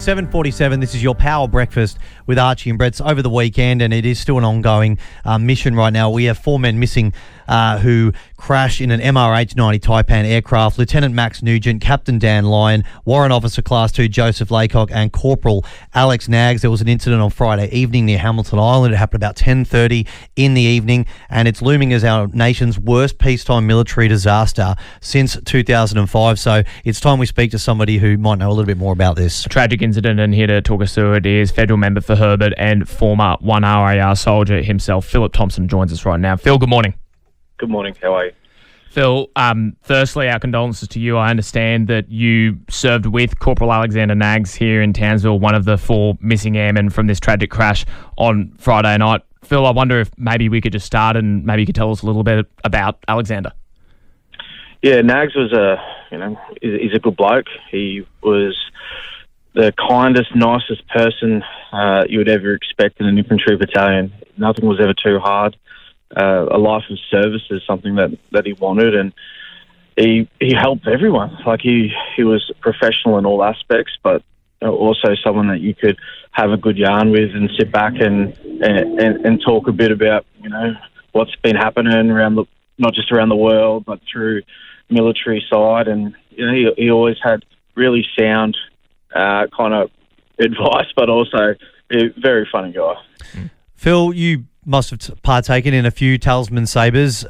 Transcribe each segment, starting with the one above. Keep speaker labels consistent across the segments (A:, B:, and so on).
A: 7:47, this is your Power Breakfast with Archie and Bretz over the weekend, and it is still an ongoing mission right now. We have 4 men missing who crashed in an MRH-90 Taipan aircraft. Lieutenant Max Nugent, Captain Dan Lyon, Warrant Officer Class 2 Joseph Laycock, and Corporal Alex Naggs. There was an incident on Friday evening near Hamilton Island. It happened about 10:30 in the evening, and it's looming as our nation's worst peacetime military disaster since 2005. So it's time we speak to somebody who might know a little bit more about this.
B: A tragic incident, and here to talk us through it is federal member for Herbet and former 1 RAR soldier himself, Phillip Thompson, joins us right now. Phil, good morning.
C: Good morning. How are you?
B: Phil, firstly, our condolences to you. I understand that you served with Corporal Alexander Naggs here in Townsville, one of the 4 missing airmen from this tragic crash on Friday night. Phil, I wonder if maybe we could just start and maybe you could tell us a little bit about Alexander.
C: Yeah, Naggs was he's a good bloke. He was the kindest, nicest person you would ever expect in an infantry battalion. Nothing was ever too hard. A life of service is something that he wanted, and he helped everyone. Like he was professional in all aspects, but also someone that you could have a good yarn with and sit back and talk a bit about what's been happening around not just around the world, but through military side. And he always had really sound kind of advice, but also a very funny guy.
A: Phil, you must have partaken in a few Talisman Sabres.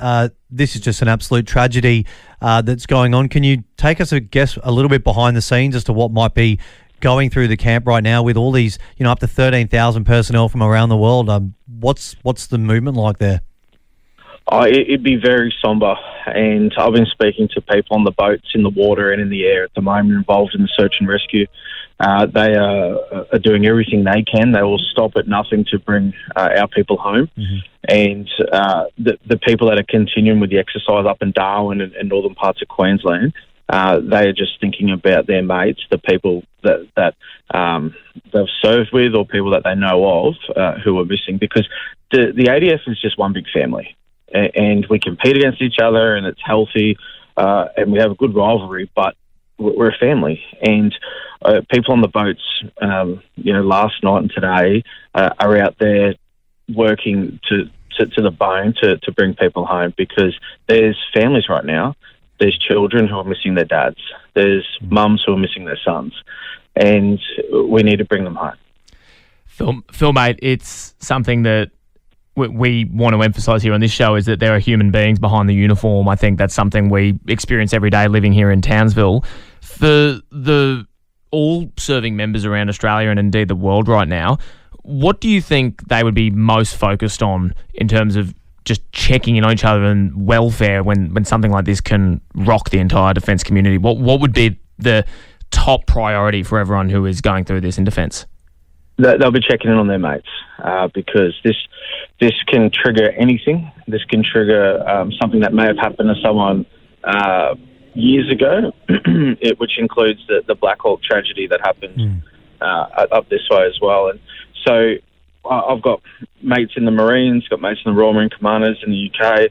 A: This is just an absolute tragedy that's going on. Can you take us a little bit behind the scenes as to what might be going through the camp right now with all these, up to 13,000 personnel from around the world? What's the movement like there?
C: It'd be very sombre, and I've been speaking to people on the boats, in the water and in the air at the moment involved in the search and rescue. They are doing everything they can. They will stop at nothing to bring our people home. Mm-hmm. And the people that are continuing with the exercise up in Darwin and northern parts of Queensland, they are just thinking about their mates, the people that they've served with or people that they know of who are missing, because the ADF is just one big family. And we compete against each other, and it's healthy, and we have a good rivalry, but we're a family. And people on the boats, last night and today, are out there working to the bone to bring people home, because there's families right now. There's children who are missing their dads. There's mums who are missing their sons. And we need to bring them home.
B: Phil, mate, it's something that we want to emphasise here on this show, is that there are human beings behind the uniform. I think that's something we experience every day living here in Townsville. For all serving members around Australia and indeed the world right now, what do you think they would be most focused on in terms of just checking in on each other and welfare when something like this can rock the entire defence community? What would be the top priority for everyone who is going through this in defence?
C: They'll be checking in on their mates, because this can trigger anything. This can trigger something that may have happened to someone years ago, which includes the Black Hawk tragedy that happened up this way as well. And so I've got mates in the Marines, got mates in the Royal Marine Commanders in the UK.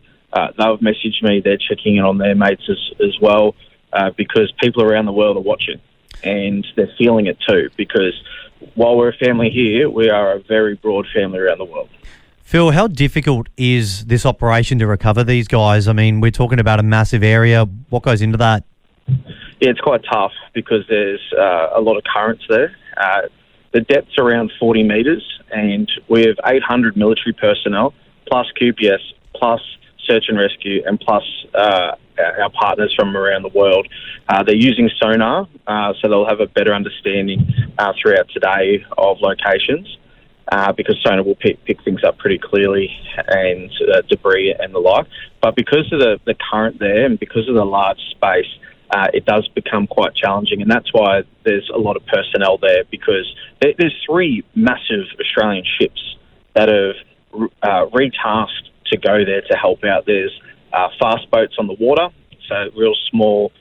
C: They've messaged me. They're checking in on their mates as well, because people around the world are watching, and they're feeling it too, because while we're a family here, we are a very broad family around the world.
A: Phil, how difficult is this operation to recover these guys? I mean, we're talking about a massive area. What goes into that?
C: Yeah, it's quite tough because there's a lot of currents there. The depth's around 40 metres, and we have 800 military personnel, plus QPS, plus search and rescue, and plus our partners from around the world. They're using sonar, so they'll have a better understanding throughout today of locations, because sonar will pick things up pretty clearly, and debris and the like. But because of the current there and because of the large space, it does become quite challenging, and that's why there's a lot of personnel there, because there's 3 massive Australian ships that have retasked to go there to help out. There's fast boats on the water, so real small,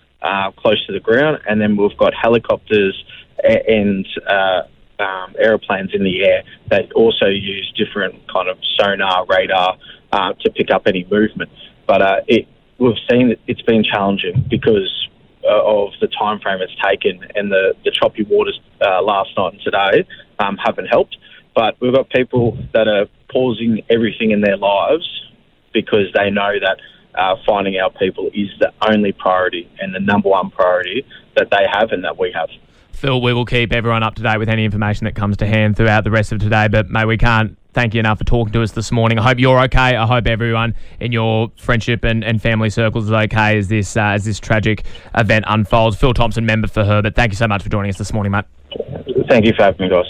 C: close to the ground, and then we've got helicopters and aeroplanes in the air that also use different kind of sonar, radar to pick up any movement. But we've seen that it's been challenging because of the time frame it's taken, and the choppy waters last night and today haven't helped. But we've got people that are pausing everything in their lives because they know that finding our people is the only priority and the number one priority that they have and that we have.
B: Phil, we will keep everyone up to date with any information that comes to hand throughout the rest of today, but mate, we can't thank you enough for talking to us this morning. I hope you're okay. I hope everyone in your friendship and family circles is okay as this tragic event unfolds. Phil Thompson, member for Herbet, thank you so much for joining us this morning, mate.
C: Thank you for having me, guys.